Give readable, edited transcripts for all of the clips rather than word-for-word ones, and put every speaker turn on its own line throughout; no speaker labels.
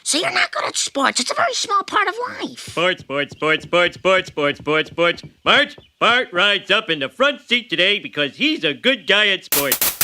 So you're not good at sports. It's a very small part of life.
Sports. Bart rides up in the front seat today because he's a good guy at sports.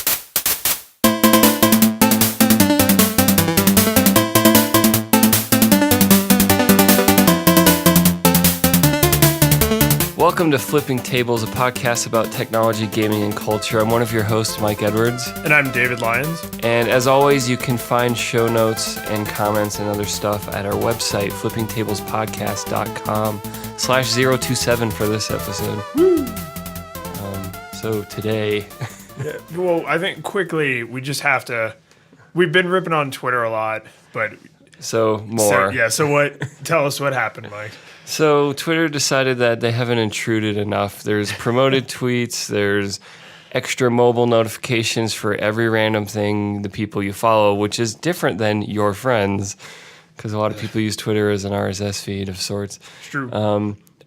Welcome to Flipping Tables, a podcast about technology, gaming, and culture. I'm one of your hosts, Mike Edwards.
And I'm David Lyons.
And as always, you can find show notes and comments and other stuff at our website, flippingtablespodcast.com/027 for this episode.
Woo!
So today...
Well, I think quickly, we just have to... We've been ripping on Twitter a lot, but...
So more.
Tell us what happened, Mike.
So Twitter decided that they haven't intruded enough. There's promoted tweets, there's extra mobile notifications for every random thing the people you follow, which is different than your friends, because a lot of people use Twitter as an RSS feed of sorts.
It's true.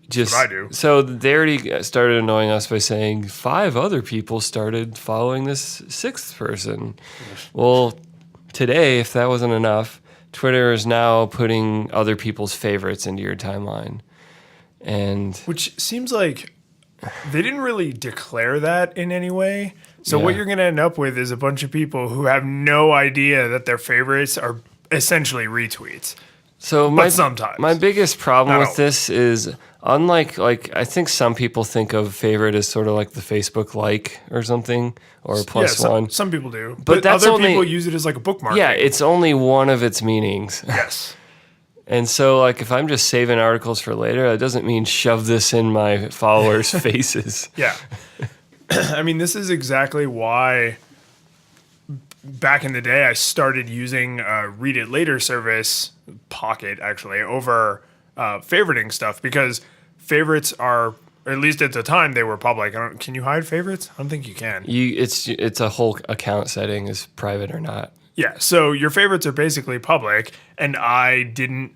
Just
what I do.
So they already started annoying us by saying 5 other people started following this 6th person. Well, today, if that wasn't enough, Twitter is now putting other people's favorites into your timeline.
Which seems like they didn't really declare that in any way. So what you're going to end up with is a bunch of people who have no idea that their favorites are essentially retweets.
So
sometimes.
My biggest problem with this is, unlike, I think some people think of favorite as sort of like the Facebook like or something, or plus one.
Some people do.
But that's
other
only,
people use it as like a bookmark.
Yeah, it's only one of its meanings.
Yes.
And so, if I'm just saving articles for later, that doesn't mean shove this in my followers' faces.
Yeah. I mean, this is exactly why back in the day I started using a Read It Later service, Pocket actually, over favoriting stuff, because favorites are, or at least at the time, they were public. Can you hide favorites? I don't think you can.
It's a whole account setting, is private or not.
Yeah, so your favorites are basically public, and I didn't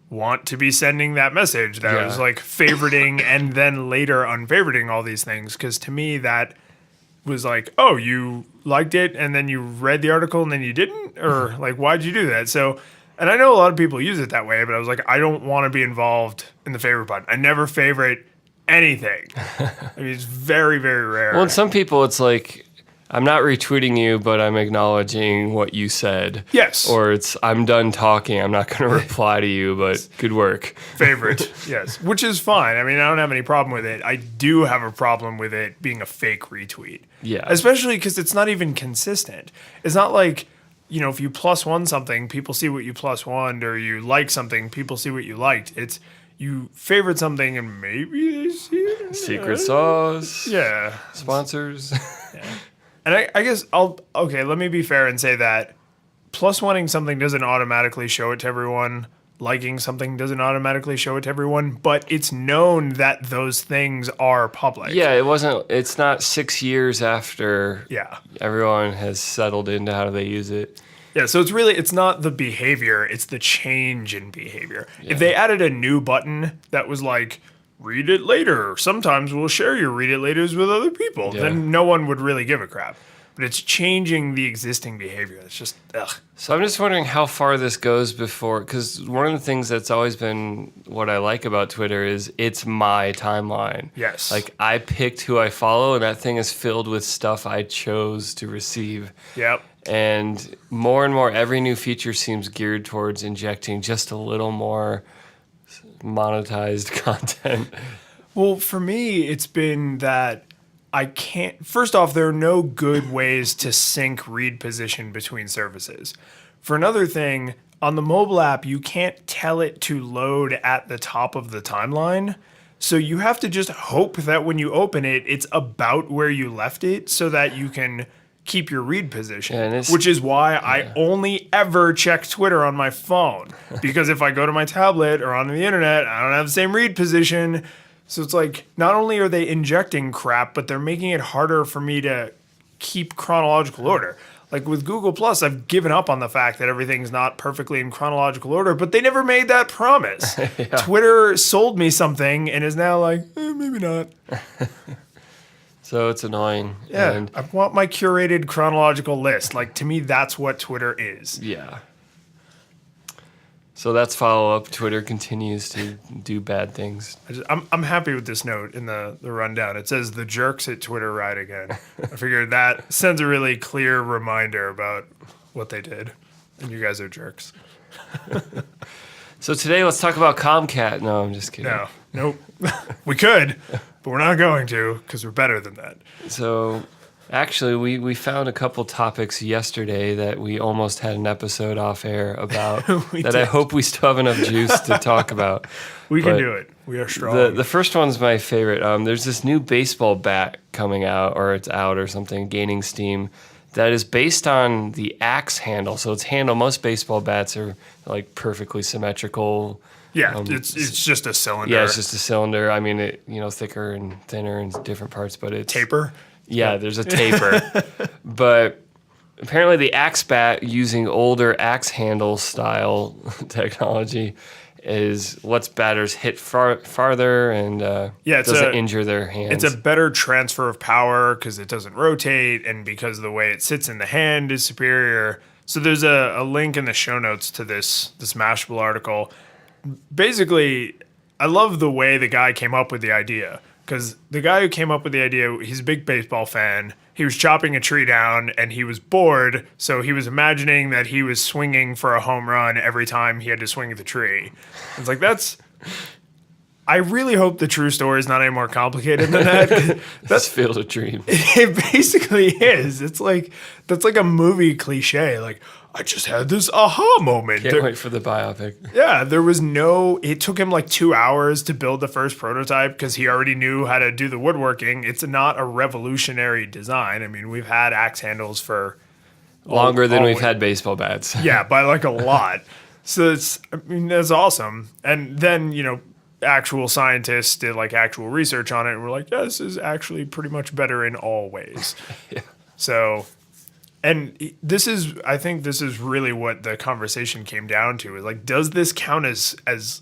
want to be sending that message that was like favoriting and then later unfavoriting all these things, because to me that was like, oh, you liked it and then you read the article and then you didn't? Or why'd you do that? So, and I know a lot of people use it that way, but I was like, I don't want to be involved in the favorite button. I never favorite anything. I mean, it's very, very rare.
Well, in some people, it's like, I'm not retweeting you, but I'm acknowledging what you said.
Yes.
Or it's, I'm done talking. I'm not going to reply to you, but good work.
Favorite, yes. Which is fine. I mean, I don't have any problem with it. I do have a problem with it being a fake retweet.
Yeah.
Especially because it's not even consistent. It's not like, if you +1 something, people see what you +1'd, or you like something, people see what you liked. It's, you favorite something and maybe they see it.
Secret sauce.
Yeah.
Sponsors.
Yeah. And I guess let me be fair and say that +1ing something doesn't automatically show it to everyone. Liking something doesn't automatically show it to everyone, but it's known that those things are public.
Yeah, it's not 6 years after everyone has settled into how they use it.
Yeah, so it's not the behavior, it's the change in behavior. Yeah. If they added a new button that was like, read it later, sometimes we'll share your read it laters with other people, then no one would really give a crap. But it's changing the existing behavior. It's just, ugh.
So I'm just wondering how far this goes before, because one of the things that's always been what I like about Twitter is it's my timeline.
Yes.
I picked who I follow, and that thing is filled with stuff I chose to receive.
Yep.
And more, every new feature seems geared towards injecting just a little more monetized content.
Well, for me, it's been that first off, there are no good ways to sync read position between services. For another thing, on the mobile app, you can't tell it to load at the top of the timeline. So you have to just hope that when you open it, it's about where you left it so that you can keep your read position, which is why I only ever check Twitter on my phone, because if I go to my tablet or onto the internet, I don't have the same read position. So it's like, not only are they injecting crap, but they're making it harder for me to keep chronological order. Like with Google Plus, I've given up on the fact that everything's not perfectly in chronological order, but they never made that promise. Twitter sold me something and is now like, maybe not.
So it's annoying.
Yeah,
and
I want my curated chronological list. To me, that's what Twitter is.
Yeah. So that's follow-up. Twitter continues to do bad things.
I'm happy with this note in the rundown. It says the jerks at Twitter ride again. I figured that sends a really clear reminder about what they did. And you guys are jerks.
So today, let's talk about Comcat. No, I'm just kidding.
No, nope. We could, but we're not going to because we're better than that.
So actually, we found a couple topics yesterday that we almost had an episode off air about that
did.
I hope we still have enough juice to talk about.
We can
But
do it. We are strong.
The first one's my favorite. There's this new baseball bat coming out, or it's out or something, gaining steam, that is based on the axe handle. So its handle, most baseball bats are like perfectly symmetrical.
Yeah, it's just a cylinder.
Yeah, it's just a cylinder. I mean, it thicker and thinner in different parts, but it's
taper.
Yeah, there's a taper. But apparently the axe bat using older axe handle style technology lets batters hit farther and doesn't injure their hands.
It's a better transfer of power because it doesn't rotate and because the way it sits in the hand is superior. So there's a link in the show notes to this Mashable article. Basically, I love the way the guy came up with the idea. Because the guy who came up with the idea, he's a big baseball fan. He was chopping a tree down and he was bored. So he was imagining that he was swinging for a home run every time he had to swing at the tree. It's like, I really hope the true story is not any more complicated than that.
That's Field of Dreams.
It basically is. That's like a movie cliche. Like, I just had this aha moment.
Can't wait for the biopic.
Yeah, it took him like 2 hours to build the first prototype because he already knew how to do the woodworking. It's not a revolutionary design. I mean, we've had axe handles for
longer than we've had baseball bats.
Yeah, by like a lot. So that's awesome. And then, actual scientists did like actual research on it and were like, yeah, this is actually pretty much better in all ways.
Yeah.
So, and I think this is really what the conversation came down to is like, does this count as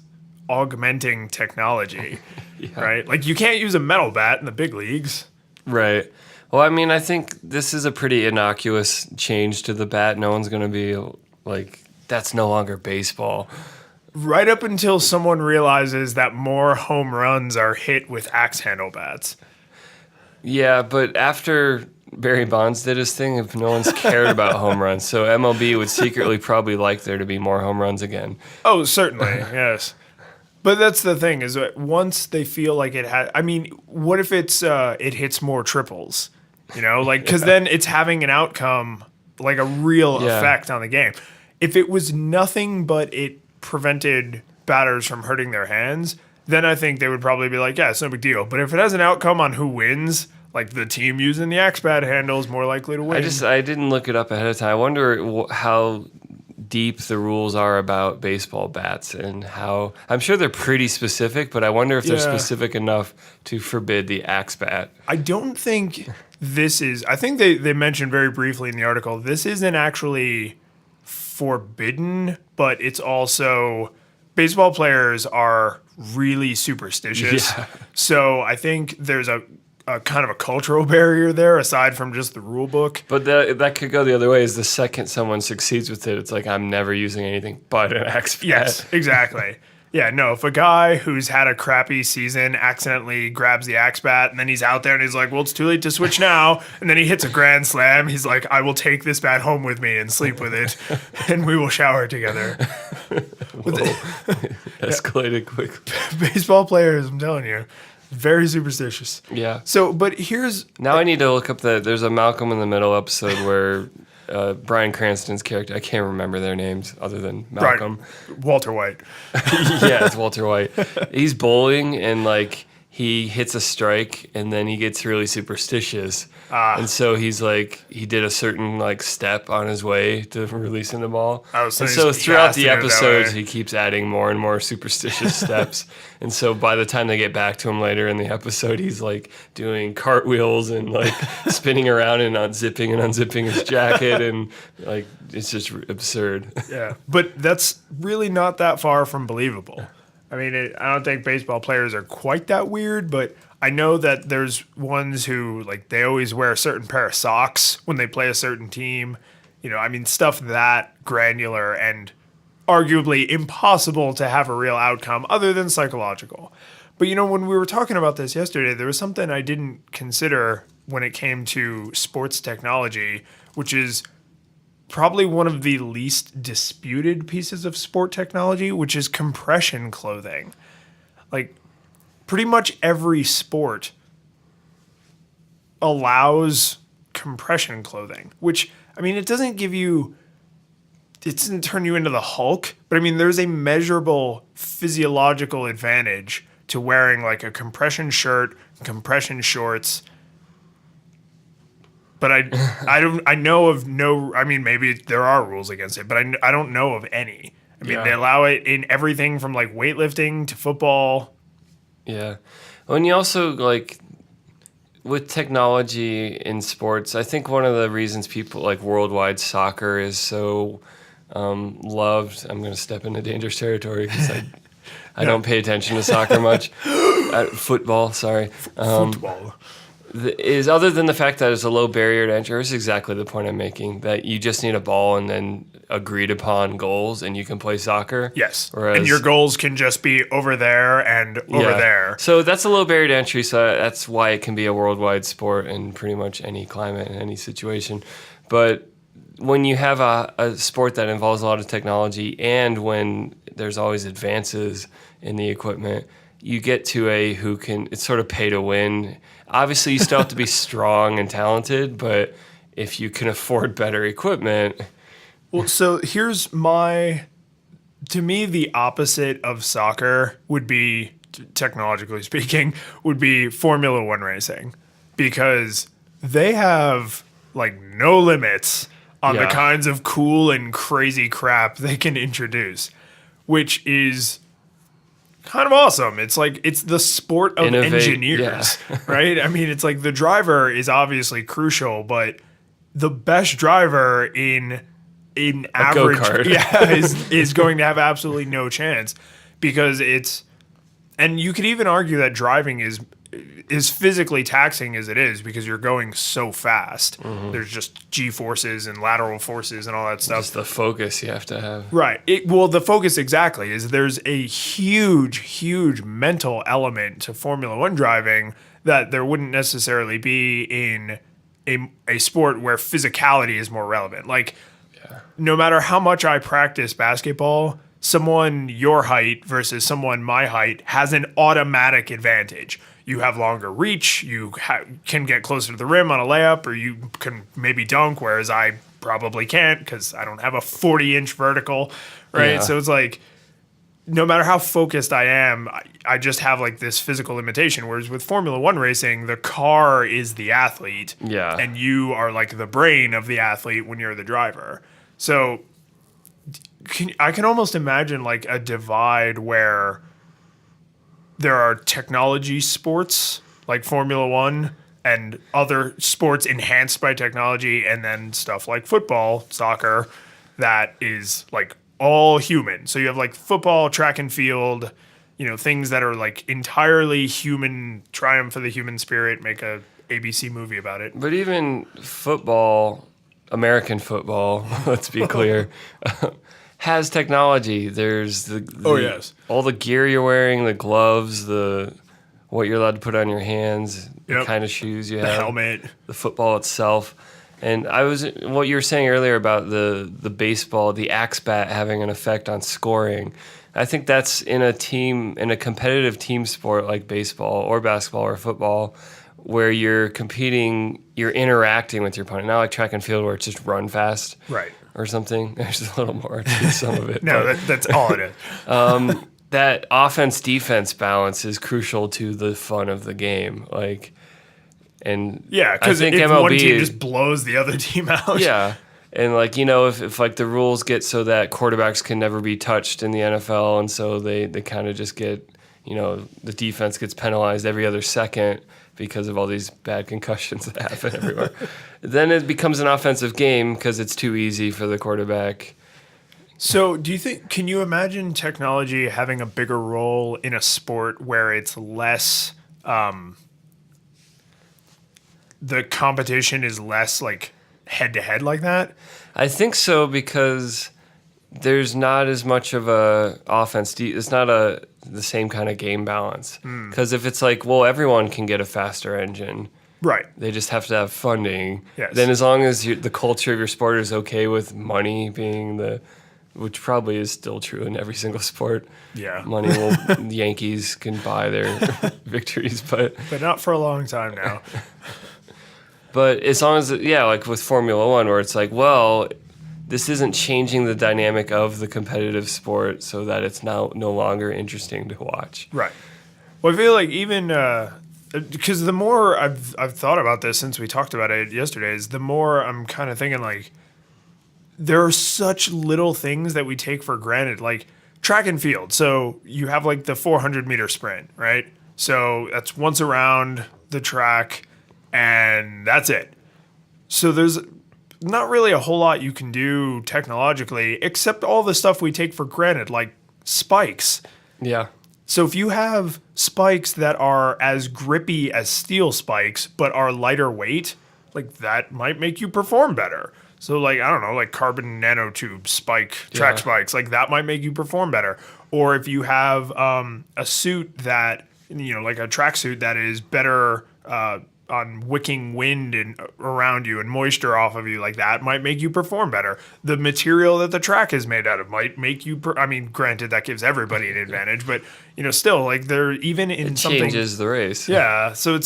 augmenting technology? Yeah. Right? Like you can't use a metal bat in the big leagues.
Right. Well, I mean, I think this is a pretty innocuous change to the bat. No one's going to be like, that's no longer baseball.
Right up until someone realizes that more home runs are hit with axe handle bats.
Yeah, but after Barry Bonds did his thing, if no one's cared about home runs, so MLB would secretly probably like there to be more home runs again.
Oh, certainly, yes. But that's the thing is that once they feel like it had, I mean, what if it hits more triples? Because then it's having an outcome, like a real effect on the game. If it was nothing but it prevented batters from hurting their hands, then I think they would probably be like, yeah, it's no big deal. But if it has an outcome on who wins, like the team using the axe bat handle is more likely to win.
I didn't look it up ahead of time. I wonder how deep the rules are about baseball bats and how I'm sure they're pretty specific, but I wonder if they're specific enough to forbid the axe bat.
I don't think I think they mentioned very briefly in the article, this isn't actually forbidden, but it's also baseball players are really superstitious. Yeah. So I think there's a kind of a cultural barrier there aside from just the rule book.
But that could go the other way. Is the second someone succeeds with it, it's like, I'm never using anything but an axe bat.
Yes, exactly. Yeah, no, if a guy who's had a crappy season accidentally grabs the axe bat and then he's out there and he's like, well, it's too late to switch now. And then he hits a grand slam. He's like, I will take this bat home with me and sleep with it and we will shower together.
Escalated quickly.
Baseball players, I'm telling you, very superstitious.
Yeah.
So, but
now I need to look up there's a Malcolm in the Middle episode where Bryan Cranston's character, I can't remember their names other than Malcolm.
Walter White.
Yeah, it's Walter White. He's bowling and like he hits a strike and then he gets really superstitious. And so he's like, he did a certain like step on his way to releasing the ball.
Oh, so
and so throughout the episodes, he keeps adding more and more superstitious steps. And so by the time they get back to him later in the episode, he's like doing cartwheels and like spinning around and unzipping and unzipping his jacket. And like, it's just absurd.
Yeah. But that's really not that far from believable. I mean, I don't think baseball players are quite that weird, but I know that there's ones who, like, they always wear a certain pair of socks when they play a certain team. I mean, stuff that granular and arguably impossible to have a real outcome other than psychological. But when we were talking about this yesterday, there was something I didn't consider when it came to sports technology, which is probably one of the least disputed pieces of sport technology, which is compression clothing. Like, pretty much every sport allows compression clothing, which, it doesn't turn you into the Hulk, but there's a measurable physiological advantage to wearing like a compression shirt, compression shorts. But I know of no, maybe there are rules against it, but I don't know of any. They allow it in everything from like weightlifting to football.
Yeah. And you also like with technology in sports, I think one of the reasons people like worldwide soccer is so loved. I'm going to step into dangerous territory because I don't pay attention to soccer much. Football, sorry.
Football.
Is other than the fact that it's a low barrier to entry, is exactly the point I'm making, that you just need a ball and then agreed upon goals and you can play soccer.
Yes.
Whereas,
and your goals can just be over there and over there.
So that's a low barrier to entry, so that's why it can be a worldwide sport in pretty much any climate and any situation. But when you have a sport that involves a lot of technology and when there's always advances in the equipment, you get to it's sort of pay to win. Obviously, you still have to be strong and talented, but if you can afford better equipment.
Well, so here's to me, the opposite of soccer would be, technologically speaking, would be Formula One racing, because they have like no limits on the kinds of cool and crazy crap they can introduce, which is kind of awesome. It's like it's the sport of engineers, right? It's like the driver is obviously crucial, but the best driver in average
go-kart.
is going to have absolutely no chance, because and you could even argue that driving is physically taxing as it is, because you're going so fast. Mm-hmm. There's just G-forces and lateral forces and all that stuff.
Just the focus you have to have.
Right. The focus exactly is there's a huge, huge mental element to Formula One driving that there wouldn't necessarily be in a sport where physicality is more relevant. Like, no matter how much I practice basketball, someone your height versus someone my height has an automatic advantage. You have longer reach, you can get closer to the rim on a layup, or you can maybe dunk, whereas I probably can't because I don't have a 40-inch vertical, right? Yeah. So it's like, no matter how focused I am, I just have like this physical limitation. Whereas with Formula One racing, the car is the athlete, and you are like the brain of the athlete when you're the driver. So I can almost imagine like a divide where there are technology sports like Formula One and other sports enhanced by technology, and then stuff like football, soccer, that is like all human. So you have like football, track and field, things that are like entirely human, triumph of the human spirit, make a ABC movie about it.
But even football, American football, let's be clear, has technology. There's all the gear you're wearing, the gloves, what you're allowed to put on your hands, the kind of shoes you have, the
helmet,
the football itself. And what you were saying earlier about the baseball, the axe bat having an effect on scoring. I think that's in a competitive team sport like baseball or basketball or football, where you're competing, you're interacting with your opponent. Not like track and field where it's just run fast.
Right.
Or something. There's a little more to some of it.
No, that's all it is.
That offense-defense balance is crucial to the fun of the game. Like, and
because if MLB, one team just blows the other team out.
Yeah, and like if like the rules get so that quarterbacks can never be touched in the NFL, and so they kind of just get the defense gets penalized every other second because of all these bad concussions that happen everywhere. Then it becomes an offensive game because it's too easy for the quarterback.
So can you imagine technology having a bigger role in a sport where it's less, the competition is less like head to head like that?
I think so, because there's not as much of a offense. It's not the same kind of game balance. Because if it's like, well, everyone can get a faster engine.
Right.
They just have to have funding.
Yes.
Then as long as the culture of your sport is okay with money being which probably is still true in every single sport.
Yeah.
Money will, the Yankees can buy their victories, but
not for a long time now.
But as long as, like with Formula One, where it's like, well, this isn't changing the dynamic of the competitive sport so that it's now no longer interesting to watch.
Right. Well, I feel like even because the more I've thought about this since we talked about it yesterday, is the more I'm kind of thinking like there are such little things that we take for granted, like track and field. So you have like the 400-meter sprint, right? So that's once around the track, and that's it. So there's not really a whole lot you can do technologically except all the stuff we take for granted, like spikes.
Yeah.
So if you have spikes that are as grippy as steel spikes but are lighter weight, like that might make you perform better. So like, I don't know, like carbon nanotube track spikes, like that might make you perform better. Or if you have a suit that, like a tracksuit that is better on wicking wind and around you and moisture off of you, like that might make you perform better. The material that the track is made out of might make you, granted that gives everybody an advantage, but still like they're even in
It
something.
changes the race.
Yeah. So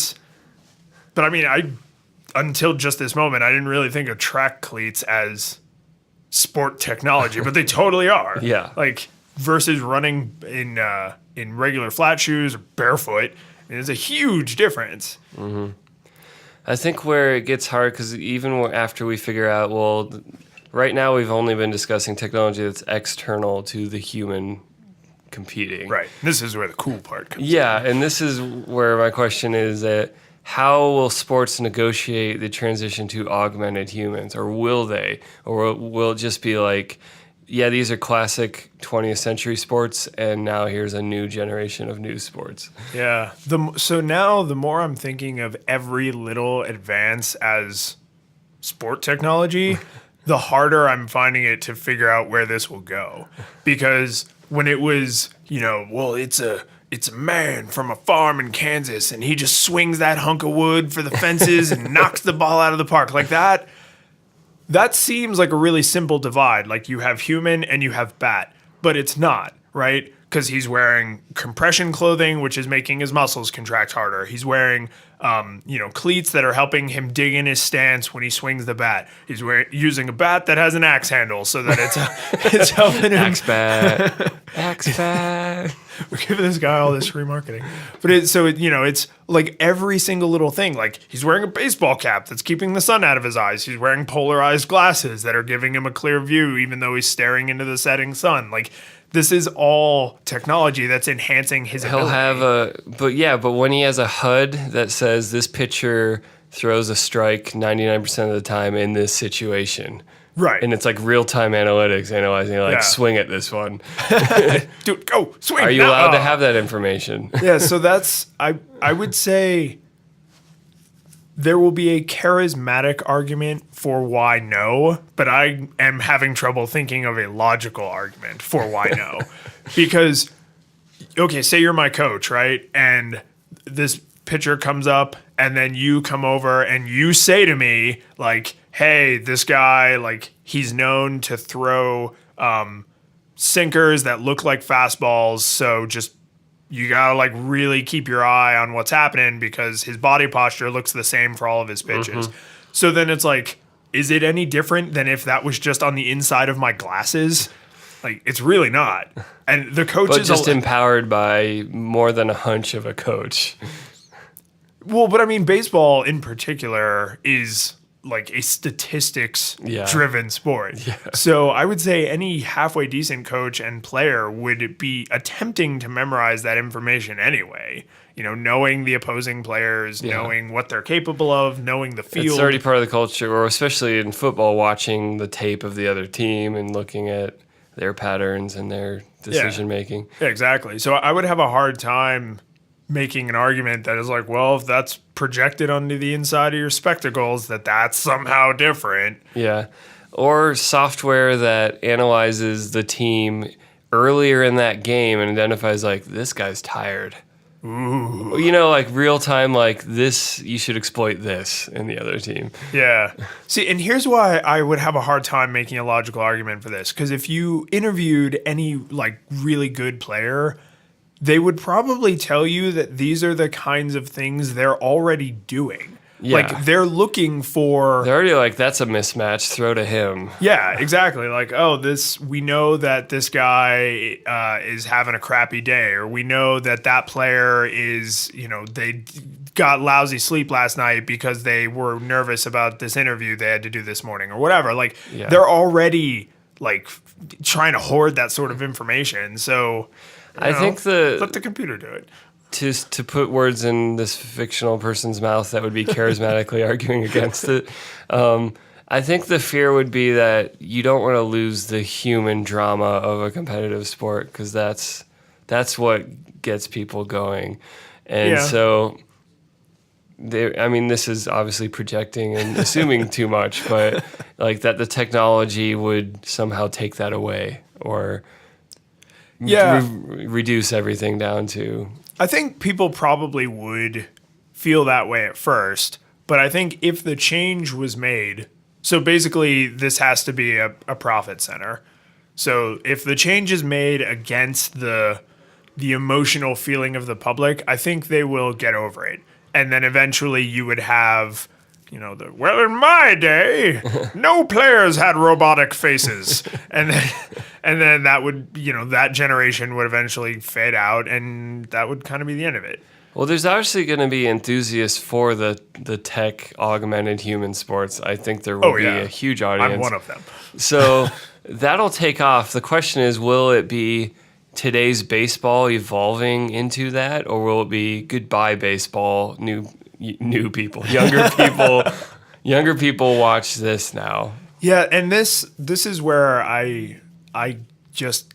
but until just this moment, I didn't really think of track cleats as sport technology, but they totally are.
Yeah.
Like versus running in regular flat shoes or barefoot, there's a huge difference.
Mm-hmm. I think where it gets hard, because even after we figure out, well, right now we've only been discussing technology that's external to the human competing.
Right. This is where the cool part comes in.
Yeah, and this is where my question is that how will sports negotiate the transition to augmented humans, or will they? Or will it just be like, yeah, these are classic 20th century sports, and now here's a new generation of new sports.
Yeah. So now the more I'm thinking of every little advance as sport technology, the harder I'm finding it to figure out where this will go. Because when it was, well, it's a man from a farm in Kansas, and he just swings that hunk of wood for the fences and knocks the ball out of the park like that. That seems like a really simple divide. Like you have human and you have bat, but it's not, right? Because he's wearing compression clothing, which is making his muscles contract harder. He's wearing, cleats that are helping him dig in his stance when he swings the bat. He's using a bat that has an axe handle so that it's helping him.
Axe bat. Axe bat.
We're giving this guy all this free marketing. But it's like every single little thing. Like he's wearing a baseball cap that's keeping the sun out of his eyes. He's wearing polarized glasses that are giving him a clear view even though he's staring into the setting sun. Like this is all technology that's enhancing his ability.
He'll have but when he has a HUD that says this pitcher throws a strike 99% of the time in this situation.
Right.
And it's like real-time analytics analyzing, swing at this one.
Dude, go, swing.
Are you allowed to have that information?
Yeah, so that's, I would say there will be a charismatic argument for why no, but I am having trouble thinking of a logical argument for why no. Because, okay, say you're my coach, right? And this pitcher comes up, and then you come over and you say to me, like, hey, this guy, like, he's known to throw sinkers that look like fastballs, so just you gotta like really keep your eye on what's happening because his body posture looks the same for all of his pitches. Mm-hmm. So then it's like, is it any different than if that was just on the inside of my glasses? Like, it's really not. And the coach
but
is
just empowered by more than a hunch of a coach.
Well, but I mean, baseball in particular is like a statistics-driven sport. Yeah. So I would say any halfway decent coach and player would be attempting to memorize that information anyway. Knowing the opposing players, knowing what they're capable of, knowing the field.
It's already part of the culture, or especially in football, watching the tape of the other team and looking at their patterns and their decision-making.
Yeah, exactly. So I would have a hard time making an argument that is like, well, if that's projected onto the inside of your spectacles, that's somehow different.
Yeah. or software that analyzes the team earlier in that game and identifies like this guy's tired. Ooh. You know, like real time, like this, you should exploit this in the other team.
Yeah. See, and here's why I would have a hard time making a logical argument for this. Because if you interviewed any like really good player, they would probably tell you that these are the kinds of things they're already doing.
Yeah.
Like they're looking for.
They're already like, that's a mismatch. Throw to him.
Yeah, exactly. Like, oh, we know that this guy is having a crappy day, or we know that that player is, they got lousy sleep last night because they were nervous about this interview they had to do this morning, or whatever. Like, they're already like trying to hoard that sort of information. So,
I think
let the computer do it.
To put words in this fictional person's mouth that would be charismatically arguing against it, I think the fear would be that you don't want to lose the human drama of a competitive sport because that's what gets people going. And so, this is obviously projecting and assuming too much, but like that the technology would somehow take that away or reduce everything down to...
I think people probably would feel that way at first, but I think if the change was made, so basically this has to be a profit center. So if the change is made against the emotional feeling of the public, I think they will get over it. And then eventually you would have, well, in my day, no players had robotic faces. And then that would, that generation would eventually fade out, and that would kind of be the end of it.
Well, there's obviously going to be enthusiasts for the tech augmented human sports. I think there will be a huge audience.
I'm one of them.
So that'll take off. The question is, will it be today's baseball evolving into that, or will it be goodbye baseball, new people, younger people watch this now?
Yeah, and this is where I just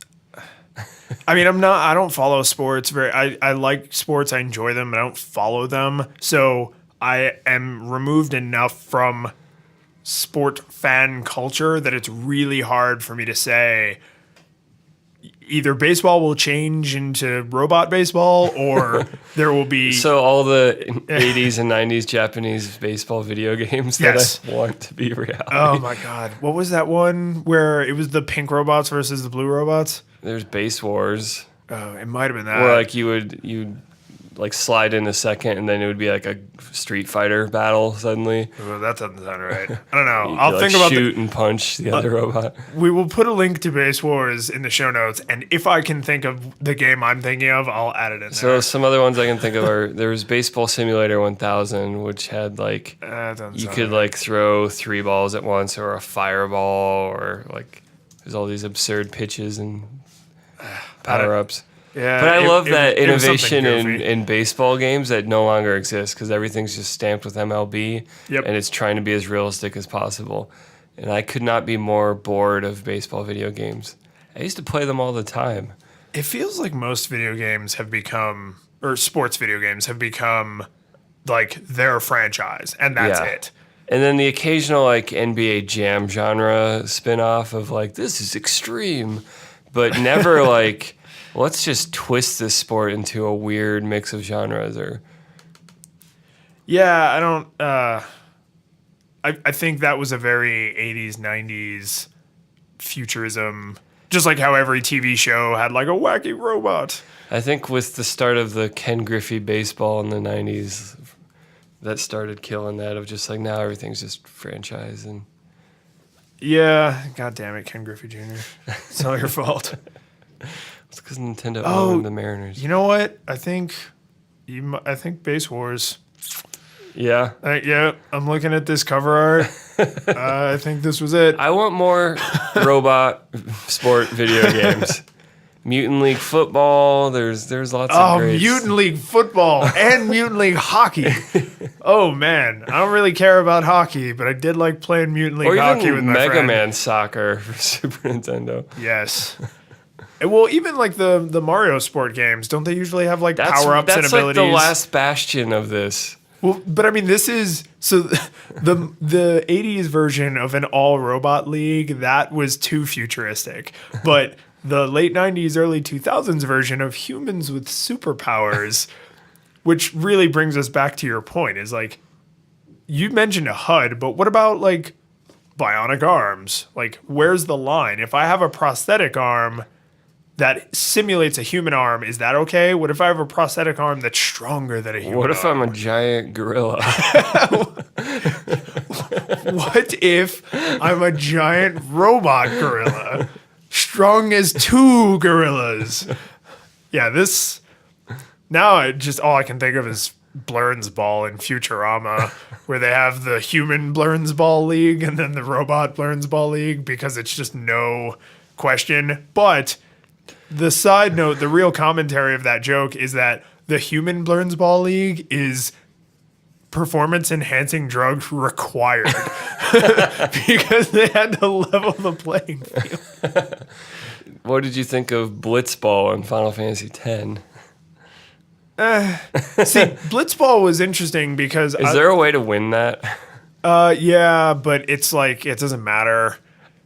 I don't follow sports I like sports, I enjoy them, but I don't follow them. So I am removed enough from sport fan culture that it's really hard for me to say either baseball will change into robot baseball or there will be...
So all the 80s and 90s Japanese baseball video games that I want to be reality.
Oh my God. What was that one where it was the pink robots versus the blue robots?
There's Base Wars.
Oh, it might have been that.
Where like you'd like slide in a second and then it would be like a Street Fighter battle suddenly.
Oh, that doesn't sound right. I don't know.
I'll think about shoot and punch the other robot.
We will put a link to Base Wars in the show notes, and if I can think of the game I'm thinking of, I'll add it in there.
So some other ones I can think of are there was Baseball Simulator 1000, which had like you could like throw 3 balls at once or a fireball or like there's all these absurd pitches and power ups.
Yeah,
but I love that innovation in baseball games that no longer exists because everything's just stamped with MLB and it's trying to be as realistic as possible. And I could not be more bored of baseball video games. I used to play them all the time.
It feels like most video games have become, or sports video games have become like their franchise, and that's it.
And then the occasional like NBA Jam genre spinoff of like, this is extreme, but never like... Let's just twist this sport into a weird mix of genres, or
I don't. I think that was a very 80s, 90s futurism. Just like how every TV show had like a wacky robot.
I think with the start of the Ken Griffey baseball in the 90s, that started killing that of just like now everything's just franchise and.
Yeah, God damn it, Ken Griffey Jr. It's all your fault.
It's because Nintendo owned the Mariners.
You know what? I think Base Wars.
Yeah.
I'm looking at this cover art. I think this was it.
I want more robot sport video games. Mutant League Football. There's lots of greats.
Mutant League Football and Mutant League Hockey. Oh man, I don't really care about hockey, but I did like playing Mutant League Hockey with my friend.
Mega Man Soccer for Super Nintendo.
Yes. Well, even like the Mario sport games, don't they usually have like power-ups and abilities?
That's like the last bastion of this.
Well, but I mean, this is so the 80s version of an all robot league that was too futuristic, but the late 90s, early 2000s version of humans with superpowers, which really brings us back to your point, is like you mentioned a HUD, but what about like bionic arms? Like, where's the line? If I have a prosthetic arm that simulates a human arm, is that okay? What if I have a prosthetic arm that's stronger than a human
What if
arm?
I'm a giant gorilla?
What if I'm a giant robot gorilla? Strong as two gorillas. Yeah, this... Now all I can think of is Blurns Ball in Futurama, where they have the human Blurns Ball League and then the robot Blurns Ball League, because it's just no question. But the side note, the real commentary of that joke is that the human Blurns Ball League is performance-enhancing drugs required because they had to level the playing field.
What did you think of Blitzball in Final Fantasy X?
See, Blitzball was interesting because
Is there a way to win that?
yeah, but it's like it doesn't matter.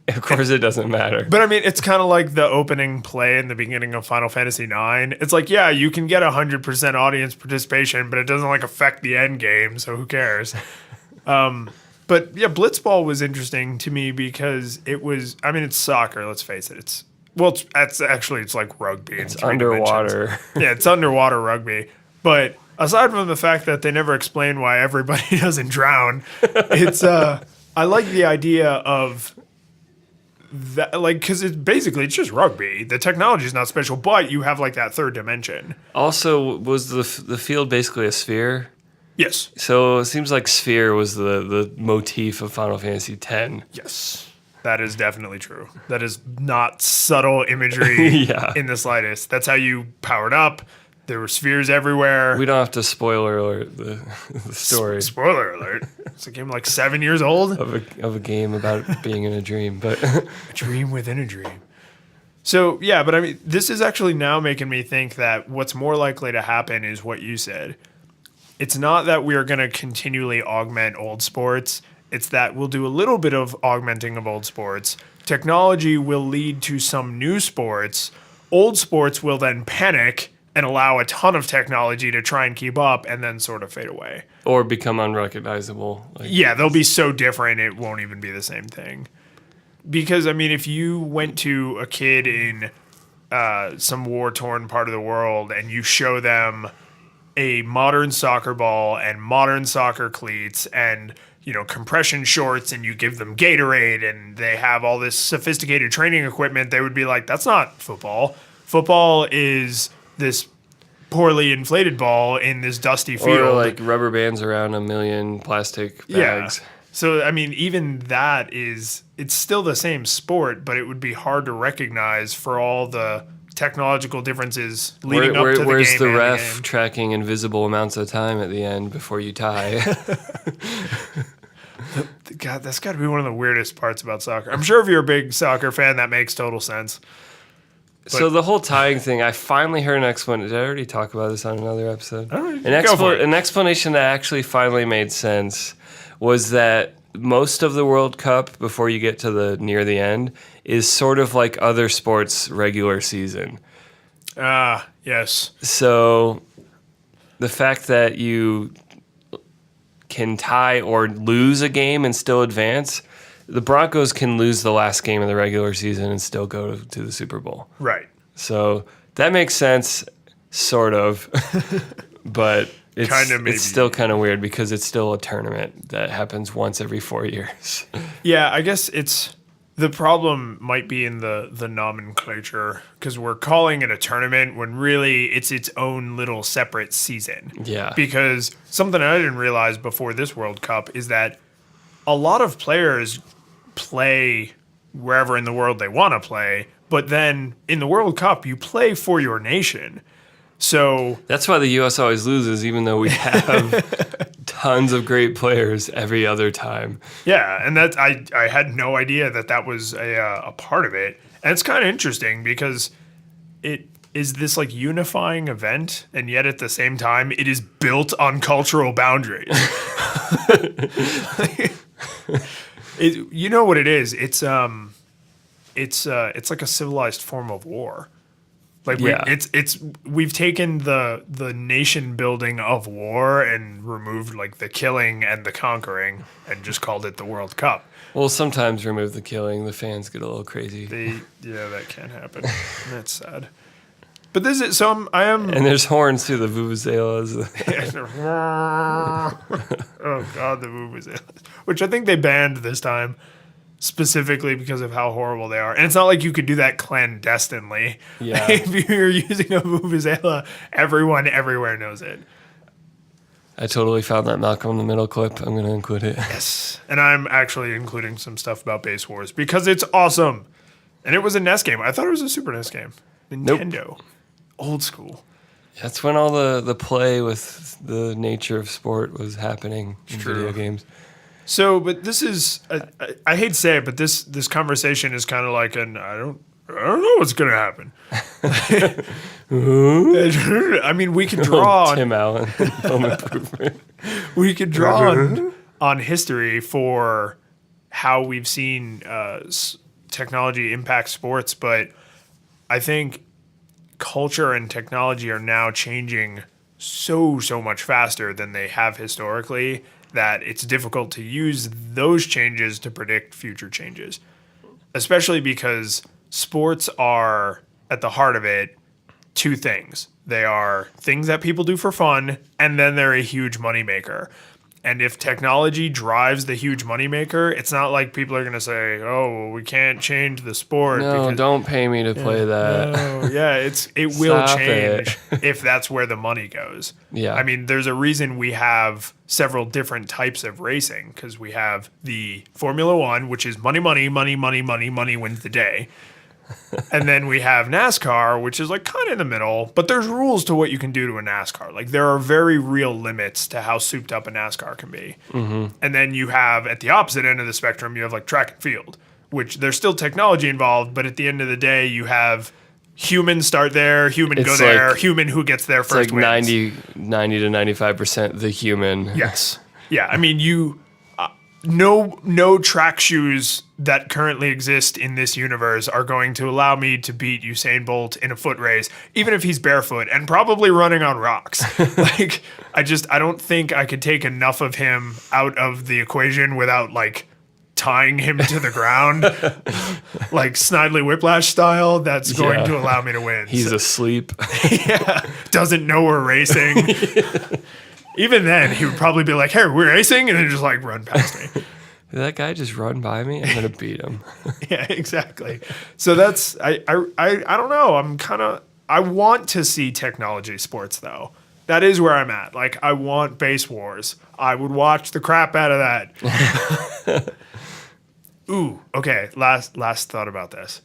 Of course, it doesn't matter.
But I mean, it's kind of like the opening play in the beginning of Final Fantasy IX. It's like, yeah, you can get 100% audience participation, but it doesn't like affect the end game, so who cares? But yeah, Blitzball was interesting to me because it was. I mean, it's soccer. Let's face it. It's like rugby.
It's underwater.
Yeah, it's underwater rugby. But aside from the fact that they never explain why everybody doesn't drown, it's I like the idea of that, like, because it's just rugby. The technology is not special, but you have like that third dimension.
Also, was the field basically a sphere?
Yes.
So it seems like sphere was the motif of Final Fantasy X.
Yes. That is definitely true. That is not subtle imagery
Yeah.
in the slightest. That's how you powered up. There were spheres everywhere.
We don't have to spoiler alert the story
Spoiler alert. It's a game like 7 years old.
of a game about being in a dream, but
A dream within a dream. So, yeah, but I mean, this is actually now making me think that what's more likely to happen is what you said. It's not that we are going to continually augment old sports. It's that we'll do a little bit of augmenting of old sports. Technology will lead to some new sports. Old sports will then panic and allow a ton of technology to try and keep up and then sort of fade away.
or become unrecognizable. Like,
Yeah, they'll be so different it won't even be the same thing. Because, I mean, if you went to a kid in some war-torn part of the world and you show them a modern soccer ball and modern soccer cleats and, you know, compression shorts, and you give them Gatorade and they have all this sophisticated training equipment, they would be like, that's not football. Football is this poorly inflated ball in this dusty field.
or like rubber bands around a million plastic bags.
Yeah. So, I mean, even that it's still the same sport, but it would be hard to recognize for all the technological differences leading up to the game.
Where's the
and
ref
game.
tracking invisible amounts of time at the end before you tie?
God, that's got to be one of the weirdest parts about soccer. I'm sure if you're a big soccer fan, that makes total sense.
So the whole tying thing, I finally heard an explanation. Did I already talk about this on another episode?
Go for it.
An explanation that actually finally made sense was that most of the World Cup, before you get to near the end, is sort of like other sports' regular season.
Yes.
So the fact that you can tie or lose a game and still advance, the Broncos can lose the last game of the regular season and still go to the Super Bowl.
Right.
So that makes sense, sort of, but it's still kind of weird because it's still a tournament that happens once every 4 years.
Yeah, I guess the problem might be in the nomenclature, because we're calling it a tournament when really it's its own little separate season.
Yeah.
Because something I didn't realize before this World Cup is that a lot of players play wherever in the world they want to play, but then in the World Cup you play for your nation. So
That's why the U.S. always loses, even though we have tons of great players every other time.
yeah, and that I had no idea that was a part of it, and it's kind of interesting because is this like unifying event, and yet at the same time it is built on cultural boundaries. You know what it is? It's like a civilized form of war. Like we've taken the nation building of war and removed like the killing and the conquering and just called it the World Cup.
Well, sometimes remove the killing. The fans get a little crazy.
That can happen. That's sad. But this is I am.
And there's horns too. The vuvuzelas.
Oh God, the vuvuzelas, which I think they banned this time. Specifically because of how horrible they are. And it's not like you could do that clandestinely.
Yeah.
If you're using a vuvuzela, everyone everywhere knows it.
I totally found that Malcolm in the Middle clip. I'm going to include it.
Yes. And I'm actually including some stuff about Base Wars because it's awesome. And it was a NES game. I thought it was a Super NES game. Nintendo.
Nope.
Old school.
That's when all the play with the nature of sport was happening in video games.
So, but this is, I hate to say it, but this conversation is kind of like I don't know what's going to happen. I mean, we could draw on
Tim Allen, Home Improvement.
We could draw on history for how we've seen technology impact sports, but I think culture and technology are now changing so much faster than they have historically, that it's difficult to use those changes to predict future changes, especially because sports are, at the heart of it, two things. They are things that people do for fun, and then they're a huge moneymaker. And if technology drives the huge moneymaker, it's not like people are going to say, oh, well, we can't change the sport.
No, don't pay me to play that.
No, yeah, it will
Stop
change if that's where the money goes.
Yeah.
I mean, there's a reason we have several different types of racing, because we have the Formula One, which is money wins the day. And then we have NASCAR, which is like kind of in the middle, but there's rules to what you can do to a NASCAR. Like there are very real limits to how souped up a NASCAR can be. Mm-hmm. And then you have, at the opposite end of the spectrum, you have like track and field, which there's still technology involved, but at the end of the day, you have human start there, human go there, human who gets there first
like
wins.
90 to 95% the human.
Yes. Yeah. I mean, no track shoes that currently exist in this universe are going to allow me to beat Usain Bolt in a foot race, even if he's barefoot and probably running on rocks. Like, I don't think I could take enough of him out of the equation without like tying him to the ground, like Snidely Whiplash style. That's going to allow me to win.
He's asleep.
Yeah. Doesn't know we're racing. Even then, he would probably be like, hey, we're racing, and then just like run past me.
Did that guy just run by me? I'm going to beat him.
Yeah, exactly. So that's, I don't know. I want to see technology sports, though. That is where I'm at. Like, I want Base Wars. I would watch the crap out of that. Ooh, okay. Last thought about this.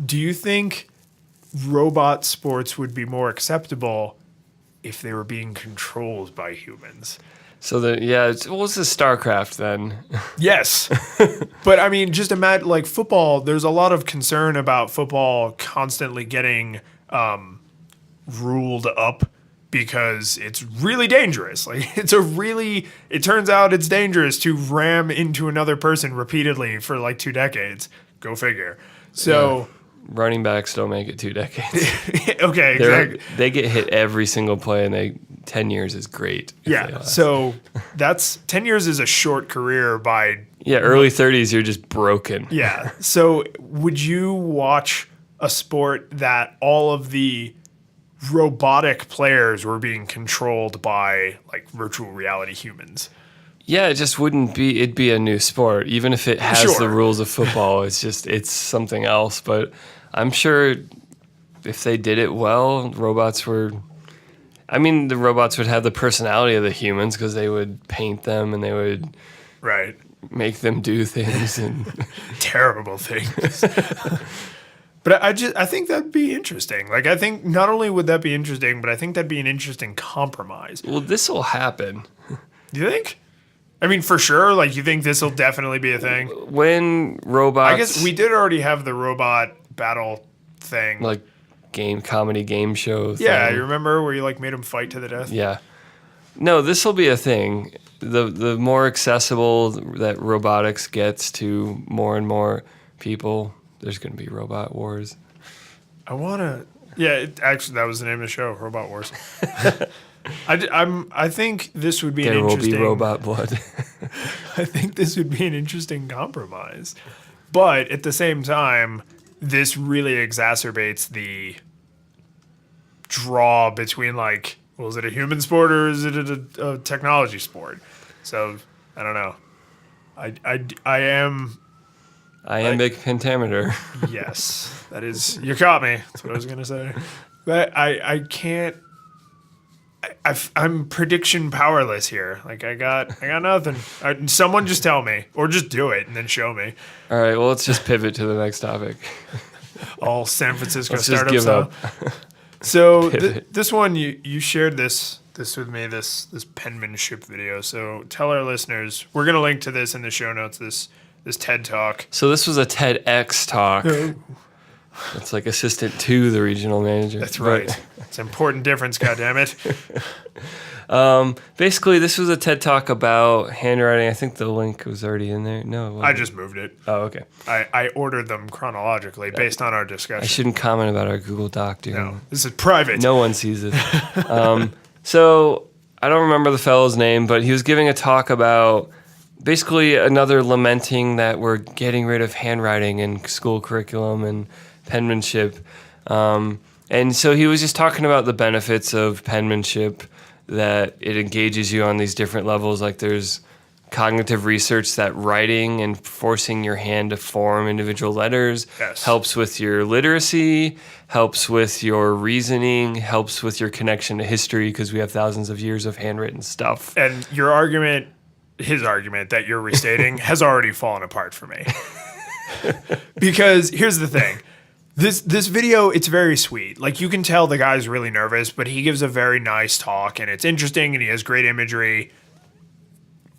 Do you think robot sports would be more acceptable if they were being controlled by humans?
So it's a StarCraft then.
Yes. But I mean, just imagine like football, there's a lot of concern about football constantly getting ruled up because it's really dangerous. Like it turns out it's dangerous to ram into another person repeatedly for like 2 decades. Go figure. So
yeah. Running backs don't make it 2 decades.
Okay, exactly.
They get hit every single play, and 10 years is great.
Yeah, so that's 10 years is a short career by...
Yeah, early 30s, you're just broken.
Yeah, so would you watch a sport that all of the robotic players were being controlled by like virtual reality humans?
Yeah, it just wouldn't be, it'd be a new sport. Even if it has the rules of football, it's something else. But I'm sure if they did it well, the robots would have the personality of the humans because they would paint them and they would make them do things and
terrible things. But I think that'd be interesting. Like, I think not only would that be interesting, but I think that'd be an interesting compromise.
Well, this will happen.
Do you think? I mean, for sure. Like, you think this will definitely be a thing?
When robots...
I guess we did already have the robot battle thing.
Like comedy game show thing.
Yeah, you remember where you like made them fight to the death?
Yeah. No, this will be a thing. The more accessible that robotics gets to more and more people, there's going to be robot wars.
I want to. Yeah, actually, that was the name of the show, Robot Wars. I think this would be an
There will
interesting.
be robot blood.
I think this would be an interesting compromise, but at the same time, this really exacerbates the draw between like, well, is it a human sport or is it a technology sport? So I don't know. I am.
I am big pentameter.
Yes, that is. You caught me. That's what I was gonna say. But I can't. I'm prediction powerless here. Like I got nothing. Someone just tell me, or just do it and then show me.
All right, well, let's just pivot to the next topic.
All San Francisco
Let's just
startup
give
stuff.
up.
So this one you shared this with me, this penmanship video. So tell our listeners, we're gonna link to this in the show notes. This TED talk.
So this was a TEDx talk. It's like assistant to the regional manager.
That's right. It's an important difference. Goddammit.
Basically, this was a TED talk about handwriting. I think the link was already in there. No, it wasn't.
I just moved it.
Oh, okay.
I ordered them chronologically based on our
I
discussion.
shouldn't comment about our Google Doc, dude.
No, this is private.
No one sees it. So I don't remember the fellow's name, but he was giving a talk about basically another lamenting that we're getting rid of handwriting in school curriculum and penmanship. And so he was just talking about the benefits of penmanship, that it engages you on these different levels. Like there's cognitive research that writing and forcing your hand to form individual letters helps with your literacy, helps with your reasoning, helps with your connection to history because we have thousands of years of handwritten stuff.
And your argument, his argument that you're restating has already fallen apart for me. Because here's the thing. This video, it's very sweet. Like you can tell the guy's really nervous, but he gives a very nice talk and it's interesting and he has great imagery.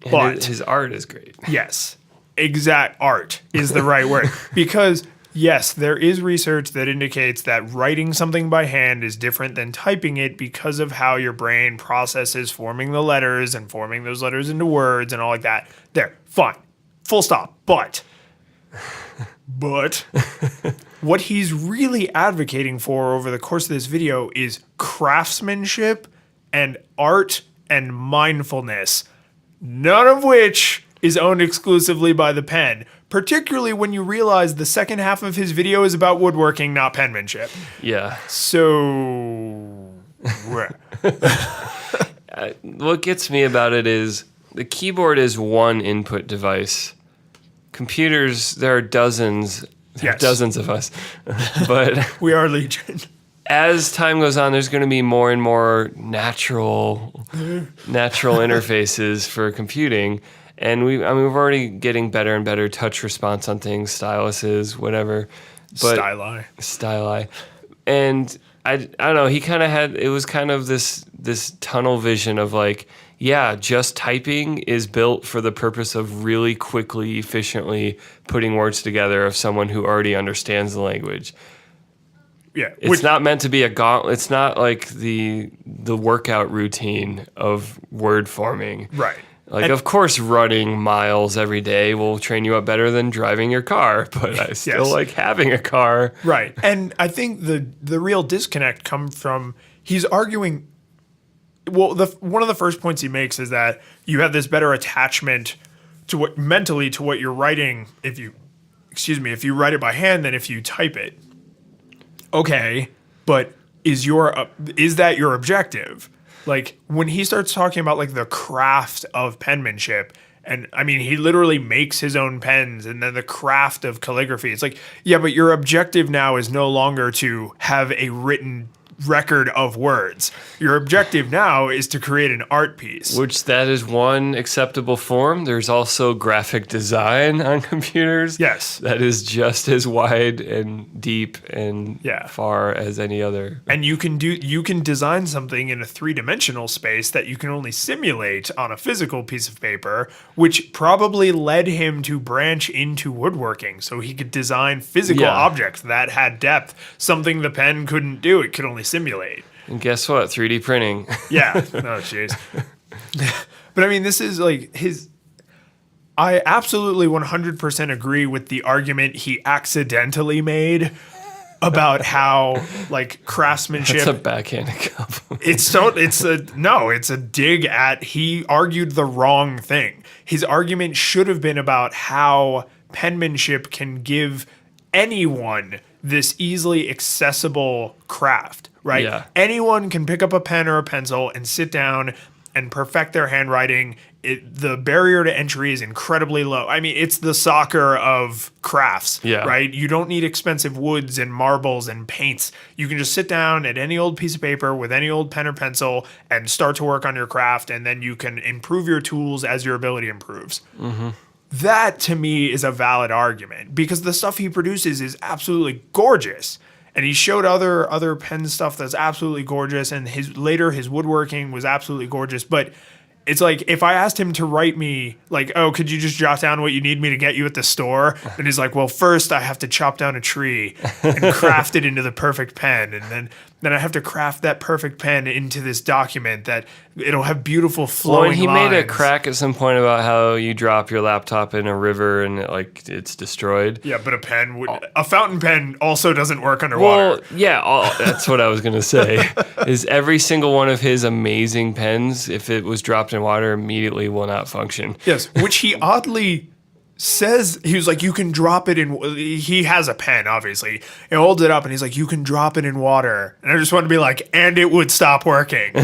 And
But
his art is great.
yes, exact art is the right word. Because yes, there is research that indicates that writing something by hand is different than typing it because of how your brain processes forming the letters and forming those letters into words and all like that. There, fine. Full stop. But what he's really advocating for over the course of this video is craftsmanship and art and mindfulness, none of which is owned exclusively by the pen, particularly when you realize the second half of his video is about woodworking, not penmanship.
Yeah.
So,
What gets me about it is the keyboard is one input device. Computers, there are dozens.
Yes.
Dozens of us. But
we are legion.
as time goes on, there's going to be more and more natural interfaces for computing. And we're already getting better and better touch response on things, styluses, whatever. But styli. And I don't know, he kind of had, it was kind of this tunnel vision of like, yeah, just typing is built for the purpose of really quickly, efficiently putting words together of someone who already understands the language.
Yeah,
It's not meant to be a gauntlet. It's not like the workout routine of word forming.
right.
Like, of course, running miles every day will train you up better than driving your car, but I still like having a car.
Right. And I think the real disconnect comes from he's arguing. Well, one of the first points he makes is that you have this better attachment to what mentally to what you're writing if you write it by hand than if you type it. Okay, but is that your objective? Like when he starts talking about like the craft of penmanship, and I mean he literally makes his own pens, and then the craft of calligraphy. It's like, yeah, but your objective now is no longer to have a written record of words. Your objective now is to create an art piece.
Which that is one acceptable form. There's also graphic design on computers.
Yes.
That is just as wide and deep and
Yeah.
far as any other.
And you can design something in a three-dimensional space that you can only simulate on a physical piece of paper, which probably led him to branch into woodworking so he could design physical objects that had depth, something the pen couldn't do. It could only simulate.
And guess what? 3D printing.
Yeah. Oh, jeez. But I mean, this is like his. I absolutely 100% agree with the argument he accidentally made about how like craftsmanship.
It's a backhanded compliment.
It's a dig at, he argued the wrong thing. His argument should have been about how penmanship can give anyone this easily accessible craft, right?
Yeah.
Anyone can pick up a pen or a pencil and sit down and perfect their handwriting. The barrier to entry is incredibly low. I mean, it's the soccer of crafts, right? You don't need expensive woods and marbles and paints. You can just sit down at any old piece of paper with any old pen or pencil and start to work on your craft, and then you can improve your tools as your ability improves. Mm-hmm. That, to me, is a valid argument because the stuff he produces is absolutely gorgeous. And he showed other pen stuff that's absolutely gorgeous, and his woodworking was absolutely gorgeous. But it's like, if I asked him to write me, like, oh, could you just jot down what you need me to get you at the store? And he's like, well, first I have to chop down a tree and craft it into the perfect pen. And then I have to craft that perfect pen into this document that it'll have beautiful flowing
Well, he
lines.
made a crack at some point about how you drop your laptop in a river and it's destroyed.
Yeah, but a fountain pen also doesn't work underwater.
Well, yeah, that's what I was going to say. Is every single one of his amazing pens, if it was dropped in water, immediately will not function.
Yes, which he oddly says. He was like, you can drop it in. He has a pen, obviously. He holds it up and he's like, you can drop it in water. And I just want to be like, and it would stop working.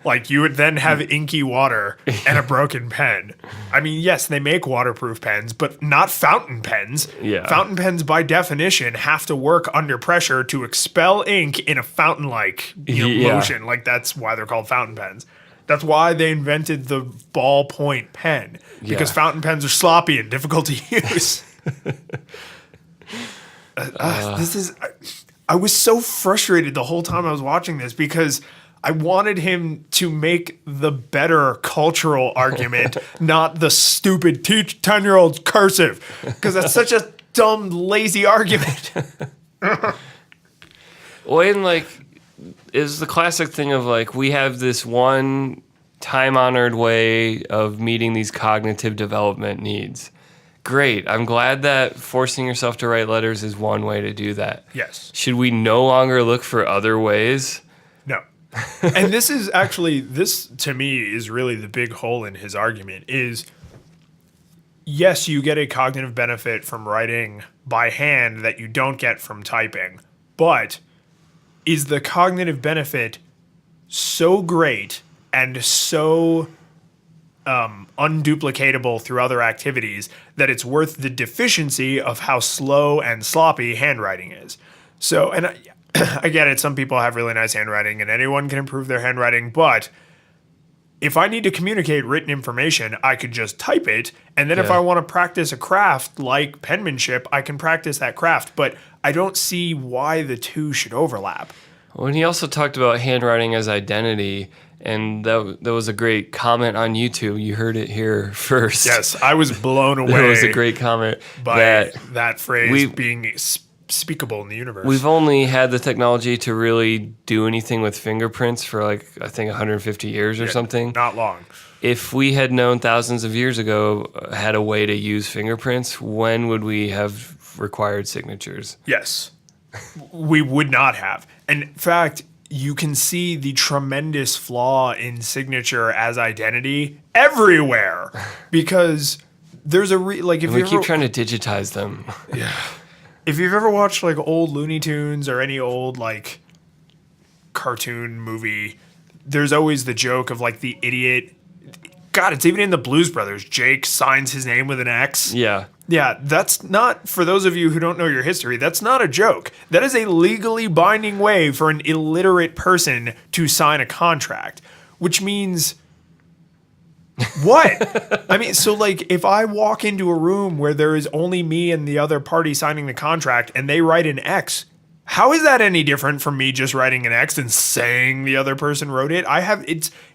Like, you would then have inky water and a broken pen. I mean, yes, they make waterproof pens, but not fountain pens.
Yeah.
Fountain pens, by definition, have to work under pressure to expel ink in a fountain-like motion. Like, that's why they're called fountain pens. That's why they invented the ballpoint pen, because fountain pens are sloppy and difficult to use. I was so frustrated the whole time I was watching this because I wanted him to make the better cultural argument, not the stupid teach 10-year-olds cursive, because that's such a dumb, lazy argument.
Well, and like, is the classic thing of like, we have this one time-honored way of meeting these cognitive development needs. Great. I'm glad that forcing yourself to write letters is one way to do that.
Yes.
Should we no longer look for other ways?
No. And this to me is really the big hole in his argument is, yes, you get a cognitive benefit from writing by hand that you don't get from typing, but is the cognitive benefit so great and so unduplicatable through other activities that it's worth the deficiency of how slow and sloppy handwriting is? So, and I get it, some people have really nice handwriting and anyone can improve their handwriting, but if I need to communicate written information, I could just type it, and then if I want to practice a craft like penmanship, I can practice that craft, but I don't see why the two should overlap.
Well, and he also talked about handwriting as identity, and that was a great comment on YouTube. You heard it here first.
Yes, I was blown away.
That was a great comment.
By that phrase being speakable in the universe.
We've only had the technology to really do anything with fingerprints for like, I think 150 years or something.
Not long.
If we had known thousands of years ago had a way to use fingerprints, when would we have required signatures?
Yes. We would not have. And in fact, you can see the tremendous flaw in signature as identity everywhere, because there's a
we keep trying to digitize them.
Yeah. If you've ever watched like old Looney Tunes or any old like cartoon movie, there's always the joke of like the idiot. God, it's even in the Blues Brothers. Jake signs his name with an X.
Yeah.
Yeah, that's not, for those of you who don't know your history, that's not a joke. That is a legally binding way for an illiterate person to sign a contract, which means what? I mean, so like if I walk into a room where there is only me and the other party signing the contract and they write an X, how is that any different from me just writing an X and saying the other person wrote it?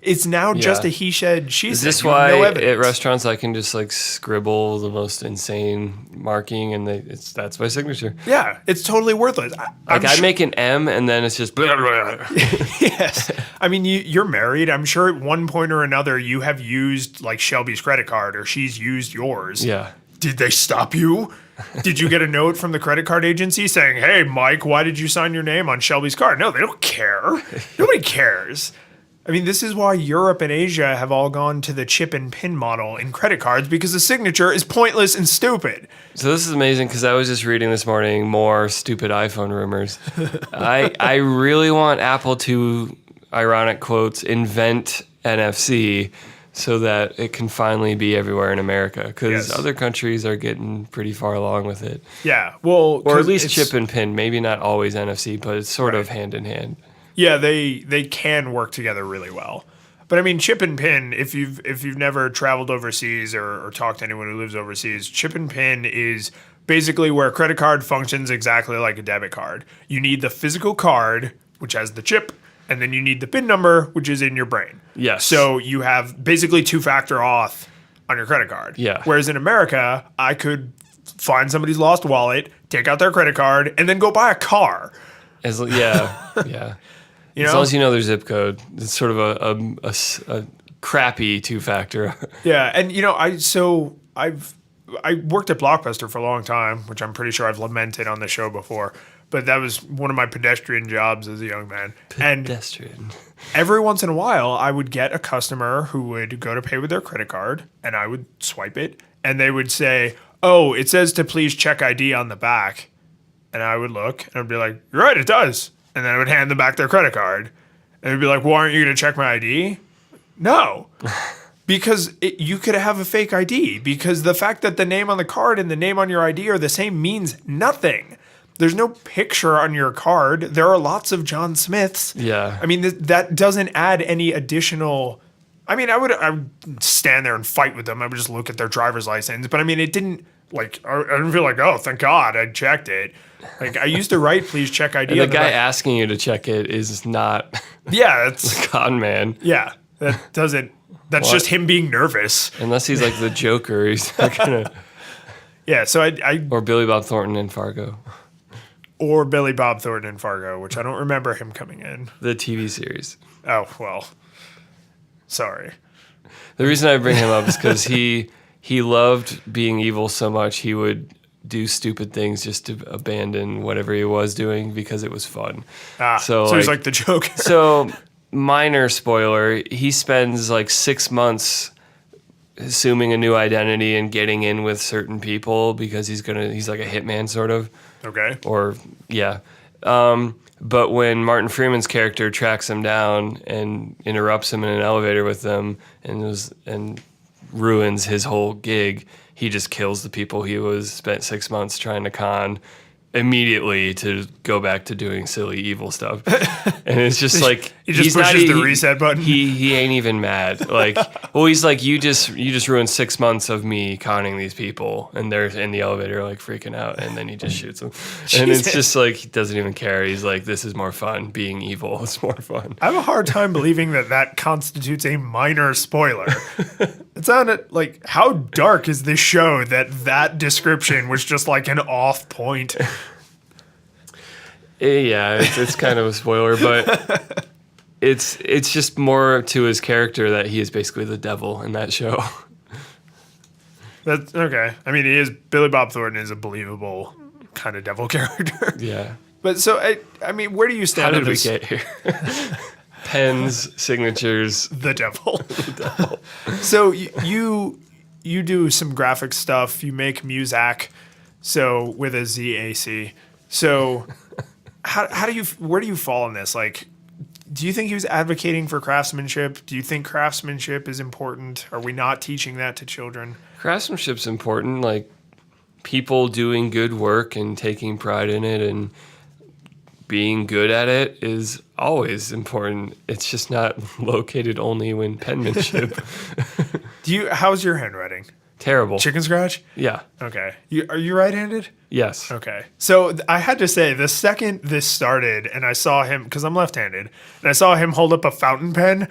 It's now just a he said, she
Is
said.
this
You have
why
no
at
evidence.
restaurants I can just like scribble the most insane marking and that's my signature?
Yeah, it's totally worthless. I'm
Like I make an M and then it's just blah, blah, blah.
Yes. I mean, you're married. I'm sure at one point or another you have used like Shelby's credit card or she's used yours.
Yeah.
Did they stop you? Did you get a note from the credit card agency saying, hey, Mike, why did you sign your name on Shelby's card? No, they don't care. Nobody cares. I mean, this is why Europe and Asia have all gone to the chip and pin model in credit cards because the signature is pointless and stupid.
So this is amazing because I was just reading this morning more stupid iPhone rumors. I really want Apple to, ironic quotes, invent NFC so that it can finally be everywhere in America because
Yes.
other countries are getting pretty far along with it.
Yeah, well,
Or at
'cause
least
it's-
chip and pin, maybe not always NFC, but it's sort of hand in hand.
Yeah, they can work together really well. But I mean, chip and pin, if you've never traveled overseas or talked to anyone who lives overseas, chip and pin is basically where a credit card functions exactly like a debit card. You need the physical card, which has the chip, and then you need the PIN number, which is in your brain.
Yes.
So you have basically two-factor auth on your credit card.
Yeah.
Whereas in America, I could find somebody's lost wallet, take out their credit card, and then go buy a car.
Yeah.
You
As
know?
long as you know their zip code, it's sort of a crappy two-factor.
Yeah, and you know, I worked at Blockbuster for a long time, which I'm pretty sure I've lamented on the show before. But that was one of my pedestrian jobs as a young man. And
Pedestrian.
every once in a while, I would get a customer who would go to pay with their credit card, and I would swipe it, and they would say, "Oh, it says to please check ID on the back." And I would look, and I'd be like, "You're right, it does." And then I would hand them back their credit card, and they'd be like, "Well, aren't you going to check my ID?" No. Because you could have a fake ID. Because the fact that the name on the card and the name on your ID are the same means nothing. There's no picture on your card. There are lots of John Smiths.
Yeah.
I mean, that doesn't add any additional. I mean, I would stand there and fight with them. I would just look at their driver's license. But I mean, it didn't, like, I didn't feel like, oh, thank God I checked it. Like, I used to write, please check ID.
And the
on
guy
back.
asking you to check it is not
Yeah, that's,
a con man.
yeah, that doesn't, that's
What?
just him being nervous.
Unless he's like the Joker, he's not gonna.
Yeah, so I
Or Billy Bob Thornton in Fargo,
or Billy Bob Thornton in Fargo, which I don't remember him coming in.
the TV series.
Oh, well, sorry.
The reason I bring him up is because he loved being evil so much he would do stupid things just to abandon whatever he was doing because it was fun.
So he's like the Joker.
So, minor spoiler, he spends like 6 months assuming a new identity and getting in with certain people because he's like a hitman sort of.
Okay.
Or, yeah. But when Martin Freeman's character tracks him down and interrupts him in an elevator with them and ruins his whole gig, he just kills the people he was spent 6 months trying to con immediately to go back to doing silly evil stuff. And it's just like
He just
he's not
pushes the reset button.
He ain't even mad. Like, well, he's like, you just ruined 6 months of me conning these people, and they're in the elevator like freaking out, and then he just shoots them. And it's just like he doesn't even care. He's like, this is more fun. Being evil is more fun.
I have a hard time believing that constitutes a minor spoiler. It sounded like, how dark is this show that description was just like an off point?
Yeah, it's kind of a spoiler, but it's just more to his character that he is basically the devil in that show.
That's okay. I mean, Billy Bob Thornton is a believable kind of devil character.
Yeah.
But so I mean, where do you
How
stand
did
on
we
this?
get here? Pens, signatures.
The devil. So you do some graphic stuff. You make music, so with a ZAC. So where do you fall in this? Like, do you think he was advocating for craftsmanship? Do you think craftsmanship is important? Are we not teaching that to children?
Craftsmanship's important. Like, people doing good work and taking pride in it and being good at it is always important. It's just not located only in penmanship.
How's your handwriting?
Terrible.
Chicken scratch?
Yeah.
Okay. Are you right-handed?
Yes.
Okay. So I had to say, the second this started and I saw him, because I'm left-handed, and I saw him hold up a fountain pen,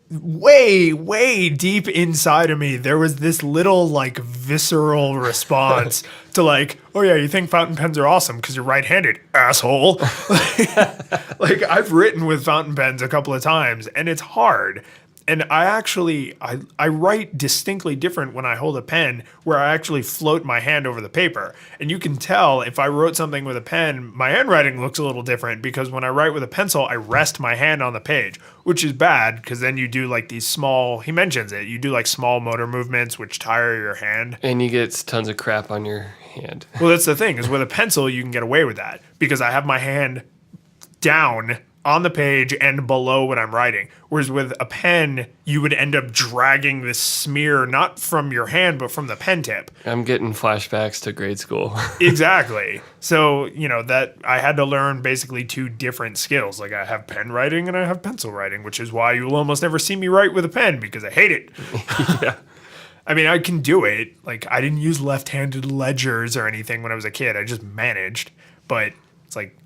way, way deep inside of me, there was this little like visceral response to like, oh yeah, you think fountain pens are awesome because you're right-handed, asshole. Like I've written with fountain pens a couple of times and it's hard. And I write distinctly different when I hold a pen where I actually float my hand over the paper. And you can tell if I wrote something with a pen, my handwriting looks a little different because when I write with a pencil, I rest my hand on the page, which is bad because then you do like these small, he mentions it, you do like small motor movements which tire your hand.
And you get tons of crap on your hand.
Well, that's the thing is with a pencil, you can get away with that because I have my hand down on the page and below what I'm writing. Whereas with a pen, you would end up dragging this smear, not from your hand, but from the pen tip.
I'm getting flashbacks to grade school.
Exactly. So, that I had to learn basically two different skills. Like I have pen writing and I have pencil writing, which is why you'll almost never see me write with a pen because I hate it.
Yeah.
I mean, I can do it. Like I didn't use left-handed ledgers or anything when I was a kid. I just managed. But it's like,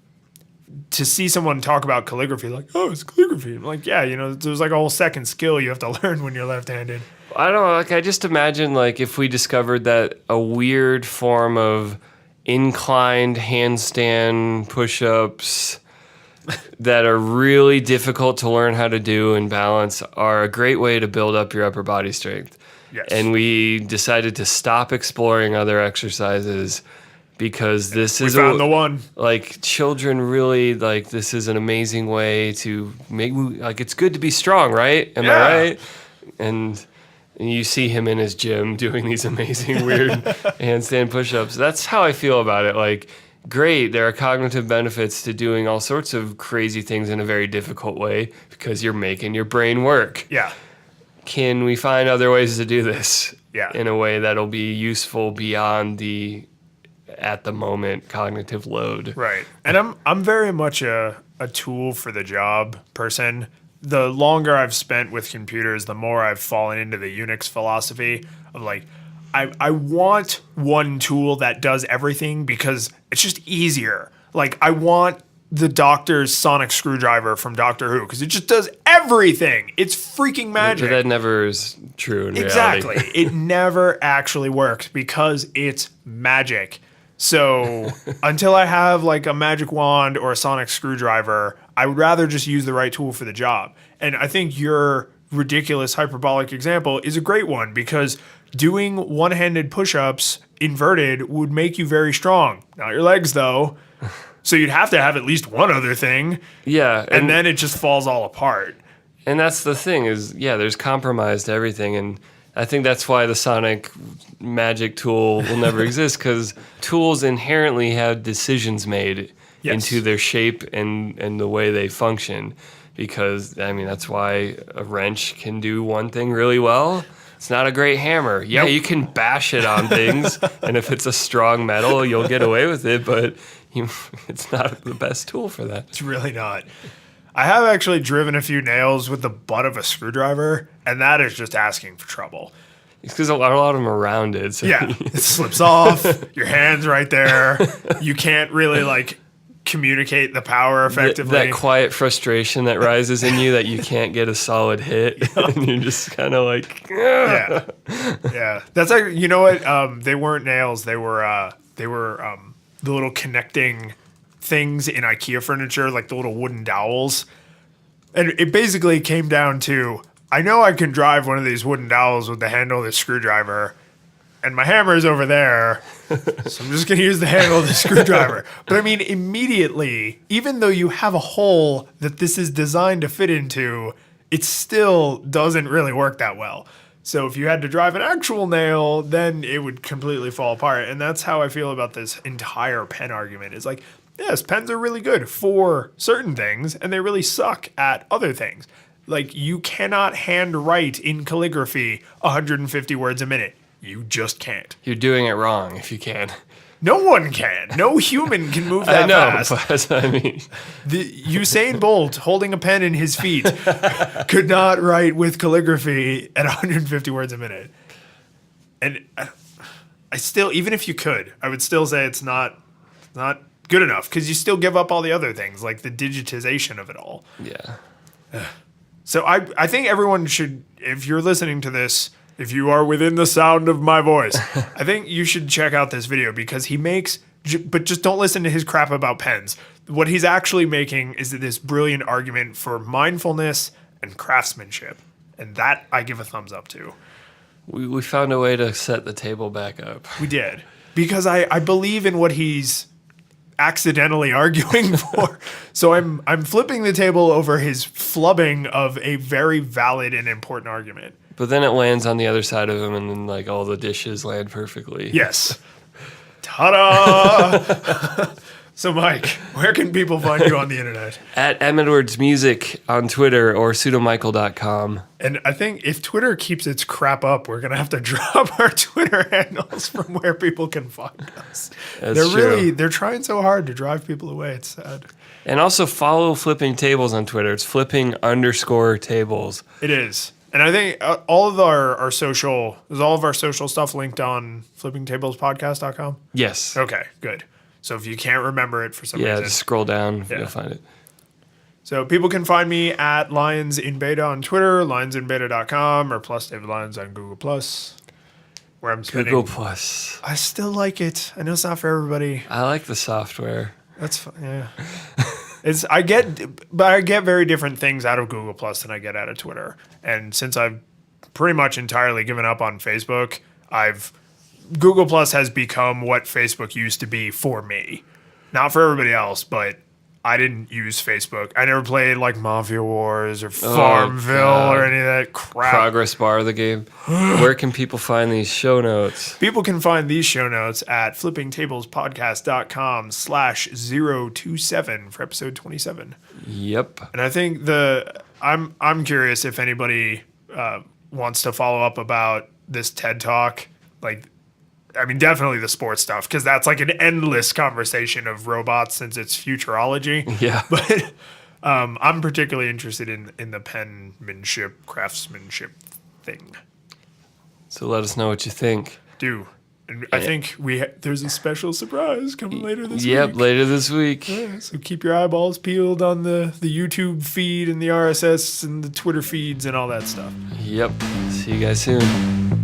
to see someone talk about calligraphy, like, oh, it's calligraphy. I'm like, yeah, there's like a whole second skill you have to learn when you're left-handed.
I don't know. Like, I just imagine, like, if we discovered that a weird form of inclined handstand push-ups that are really difficult to learn how to do and balance are a great way to build up your upper body strength.
Yes.
And we decided to stop exploring other exercises because this is
found the one.
Like children really like this is an amazing way to make like it's good to be strong, right? Am I right? And you see him in his gym doing these amazing weird handstand push-ups. That's how I feel about it. Like, great, there are cognitive benefits to doing all sorts of crazy things in a very difficult way because you're making your brain work.
Yeah.
Can we find other ways to do this?
Yeah.
In a way that'll be useful beyond the at the moment cognitive load.
Right. And I'm very much a tool for the job person. The longer I've spent with computers, the more I've fallen into the Unix philosophy of like, I want one tool that does everything because it's just easier. Like I want the doctor's sonic screwdriver from Doctor Who because it just does everything. It's freaking magic.
That never is true in
exactly.
reality.
It never actually works because it's magic. So until I have like a magic wand or a sonic screwdriver, I would rather just use the right tool for the job. And I think your ridiculous hyperbolic example is a great one because doing one-handed push-ups inverted would make you very strong. Not your legs though. So you'd have to have at least one other thing.
Yeah.
And then it just falls all apart.
And that's the thing is, yeah, there's compromise to everything. And I think that's why the sonic magic tool will never exist because tools inherently have decisions made into their shape and the way they function. Because, I mean, that's why a wrench can do one thing really well. It's not a great hammer. Yeah, you can bash it on things, and if it's a strong metal, you'll get away with it, but it's not the best tool for that.
It's really not. I have actually driven a few nails with the butt of a screwdriver, and that is just asking for trouble.
It's because a lot of them are rounded. So
yeah, it slips off. Your hand's right there. You can't really, like, communicate the power effectively.
That quiet frustration that rises in you that you can't get a solid hit. And you're just kind of like,
yeah. That's like, you know what? They weren't nails. They were the little connecting things in IKEA furniture, like the little wooden dowels. And it basically came down to, I know I can drive one of these wooden dowels with the handle of the screwdriver, and my hammer is over there, so I'm just going to use the handle of the screwdriver. But I mean, immediately, even though you have a hole that this is designed to fit into, it still doesn't really work that well. So if you had to drive an actual nail, then it would completely fall apart. And that's how I feel about this entire pen argument. It's like, yes, pens are really good for certain things, and they really suck at other things. Like, you cannot handwrite in calligraphy 150 words a minute. You just can't.
You're doing it wrong if you can.
No one can. No human can move that
I know,
fast.
but that's what I mean.
The Usain Bolt holding a pen in his feet could not write with calligraphy at 150 words a minute. And I still, even if you could, I would still say it's not good enough because you still give up all the other things like the digitization of it all.
Yeah.
So I think everyone should, if you're listening to this, if you are within the sound of my voice, I think you should check out this video because he makes, but just don't listen to his crap about pens. What he's actually making is this brilliant argument for mindfulness and craftsmanship. And that I give a thumbs up to.
We found a way to set the table back up.
We did. Because I believe in what he's accidentally arguing for. So I'm flipping the table over his flubbing of a very valid and important argument.
But then it lands on the other side of him, and then like all the dishes land perfectly.
Yes. Ta-da! So, Mike, where can people find you on the internet?
At M. Edwards Music on Twitter or pseudomichael.com.
And I think if Twitter keeps its crap up, we're going to have to drop our Twitter handles from where people can find us.
That's true.
They're trying so hard to drive people away. It's sad.
And also follow Flipping Tables on Twitter. It's flipping_tables.
It is. And I think all of our social, is all of our social stuff linked on flippingtablespodcast.com?
Yes.
Okay, good. So if you can't remember it for some
Yeah,
reason.
just scroll down. You'll find it.
So people can find me at Lyons in Beta on Twitter, lyonsinbeta.com, or plus David Lyons on Google Plus, where I'm spending.
Google Plus.
I still like it. I know it's not for everybody.
I like the software.
That's fine. Yeah. I get very different things out of Google Plus than I get out of Twitter. And since I've pretty much entirely given up on Facebook, Google Plus has become what Facebook used to be for me. Not for everybody else, but I didn't use Facebook. I never played like Mafia Wars or Farmville or any of that crap.
Progress bar, the game. Where can people find these show notes?
People can find these show notes at flippingtablespodcast.com/027 for episode 27.
Yep.
And I think I'm curious if anybody wants to follow up about this TED Talk. Like, I mean, definitely the sports stuff, because that's like an endless conversation of robots since it's futurology.
Yeah.
But I'm particularly interested in the penmanship, craftsmanship thing.
So let us know what you think.
And I think there's a special surprise coming later this week.
Yep, later this week.
Yeah, so keep your eyeballs peeled on the YouTube feed and the RSS and the Twitter feeds and all that stuff.
Yep. See you guys soon.